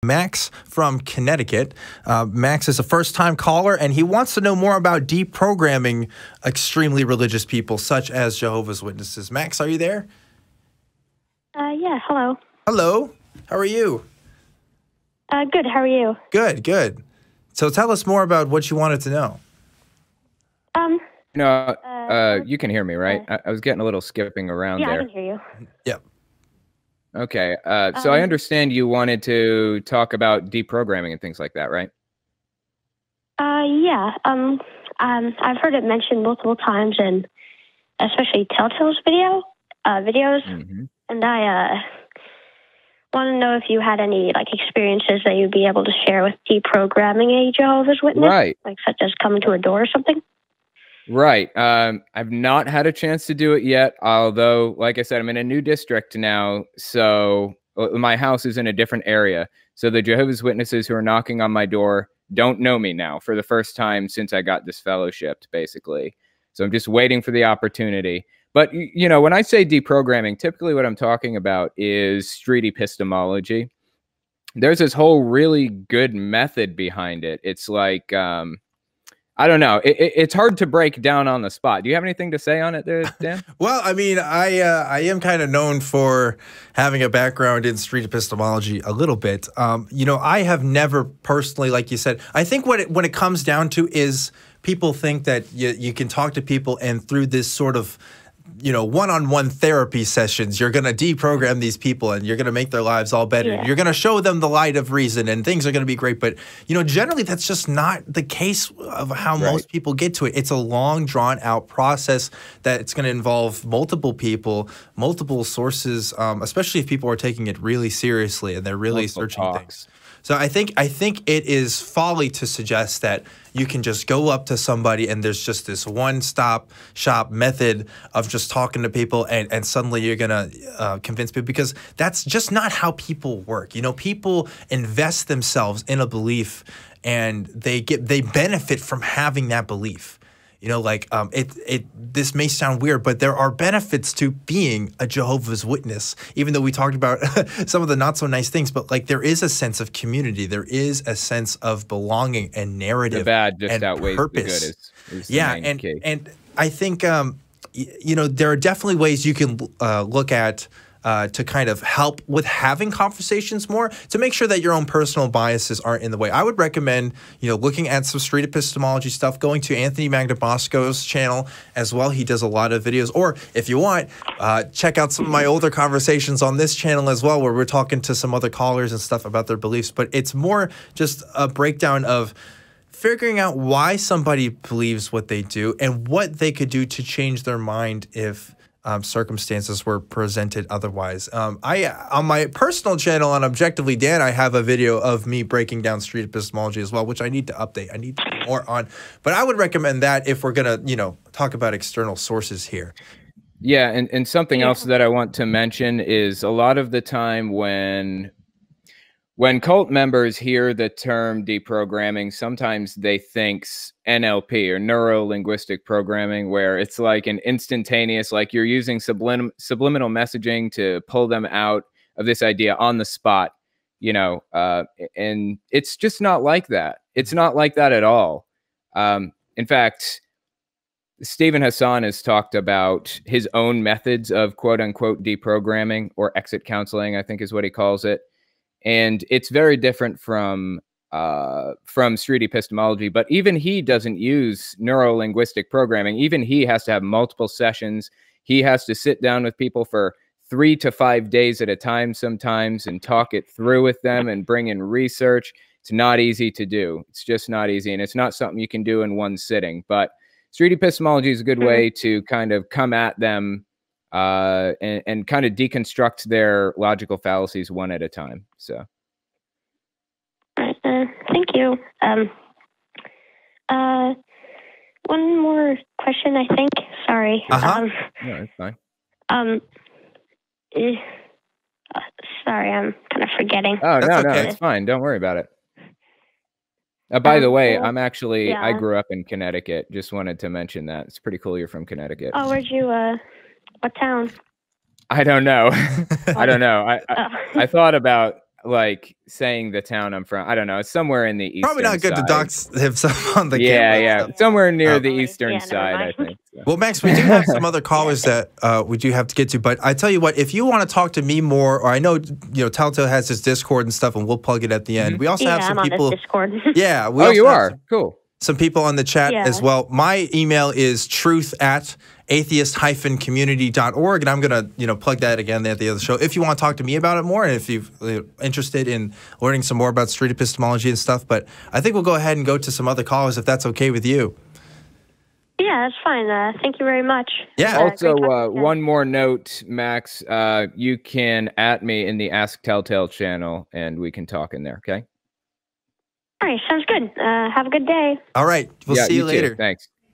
Max from Connecticut. Max is a first-time caller, and he wants to know more about deprogramming extremely religious people, such as Jehovah's Witnesses. Max, are you there? Yeah, hello. Hello. How are you? Good, how are you? Good, good. So tell us more about what you wanted to know. You can hear me, right? I was getting a little skipping around there. Yeah, I can hear you. Yep. Okay. So I understand you wanted to talk about deprogramming and things like that, right? Yeah. I've heard it mentioned multiple times, and especially Telltale's videos. And I want to know if you had any experiences that you'd be able to share with deprogramming a Jehovah's Witness, right? Such as coming to a door or something. Right. I've not had a chance to do it yet, although, like I said, I'm in a new district now, so my house is in a different area. So the Jehovah's Witnesses who are knocking on my door don't know me now for the first time since I got disfellowshipped, basically. So I'm just waiting for the opportunity. But, you know, when I say deprogramming, typically what I'm talking about is street epistemology. There's this whole really good method behind it. It's like... I don't know. It's hard to break down on the spot. Do you have anything to say on it there, Dan? Well, I mean, I am kind of known for having a background in street epistemology a little bit. You know, I have never personally, like you said, I think when it comes down to is people think that you can talk to people and through this sort of, you know, one-on-one therapy sessions, you're going to deprogram these people and you're going to make their lives all better. Yeah. You're going to show them the light of reason and things are going to be great. But, you know, generally that's just not the case of how most people get to it. It's a long, drawn-out process that it's going to involve multiple people, multiple sources, especially if people are taking it really seriously and they're really searching things. So I think it is folly to suggest that you can just go up to somebody and there's just this one-stop shop method of just talking to people and suddenly you're going to convince people, because that's just not how people work. You know, people invest themselves in a belief and they benefit from having that belief. You know, like this may sound weird, but there are benefits to being a Jehovah's Witness, even though we talked about some of the not so nice things. But like there is a sense of community. There is a sense of belonging and narrative. The bad just and outweighs purpose. The good is yeah, and I think, you know, there are definitely ways you can look at to kind of help with having conversations more to make sure that your own personal biases aren't in the way. I would recommend, you know, looking at some street epistemology stuff, going to Anthony Magnabosco's channel as well. He does a lot of videos. Or if you want, check out some of my older conversations on this channel as well, where we're talking to some other callers and stuff about their beliefs. But it's more just a breakdown of figuring out why somebody believes what they do and what they could do to change their mind if circumstances were presented otherwise. On my personal channel on ObjectivelyDan, I have a video of me breaking down street epistemology as well, which I need to update. I need to do more on. But I would recommend that if we're going to, you know, talk about external sources here. Yeah, and something else that I want to mention is a lot of the time when cult members hear the term deprogramming, sometimes they think NLP or neuro-linguistic programming, where it's like an instantaneous, like you're using subliminal messaging to pull them out of this idea on the spot, you know, and it's just not like that. It's not like that at all. In fact, Stephen Hassan has talked about his own methods of quote-unquote deprogramming, or exit counseling, I think is what he calls it. And it's very different from street epistemology, but even he doesn't use neuro-linguistic programming. Even he has to have multiple sessions. He has to sit down with people for 3 to 5 days at a time sometimes and talk it through with them and bring in research. It's not easy to do. It's just not easy. And it's not something you can do in one sitting. But street epistemology is a good way to kind of come at them and kind of deconstruct their logical fallacies one at a time. So, thank you. One more question, I think. Sorry. No, it's fine. Sorry, I'm kind of forgetting. Oh, no, it's fine. Don't worry about it. By the way, I'm actually, I grew up in Connecticut. Just wanted to mention that. It's pretty cool you're from Connecticut. Oh, where'd you, what town? I don't know. I don't know. I thought about like saying the town I'm from. I don't know. It's somewhere in the eastern Probably not good side. to dox himself on the camera. Yeah. Somewhere near the eastern side, I think. So. Well, Max, we do have some other callers that we do have to get to, but I tell you what, if you want to talk to me more, or I know, Telltale has his Discord and stuff, and we'll plug it at the end. We also have some people. Discord. Yeah. You are? Cool. Some people on the chat as well. My email is truth@atheist-community.org, and I'm going to, plug that again at the end of the show. If you want to talk to me about it more, and if you're interested in learning some more about street epistemology and stuff, but I think we'll go ahead and go to some other callers if that's okay with you. Yeah, that's fine. Thank you very much. Yeah. Also, one more note, Max. You can @ me in the Ask Telltale channel, and we can talk in there, okay? All right, sounds good. Have a good day. All right. We'll see you later. Too. Thanks.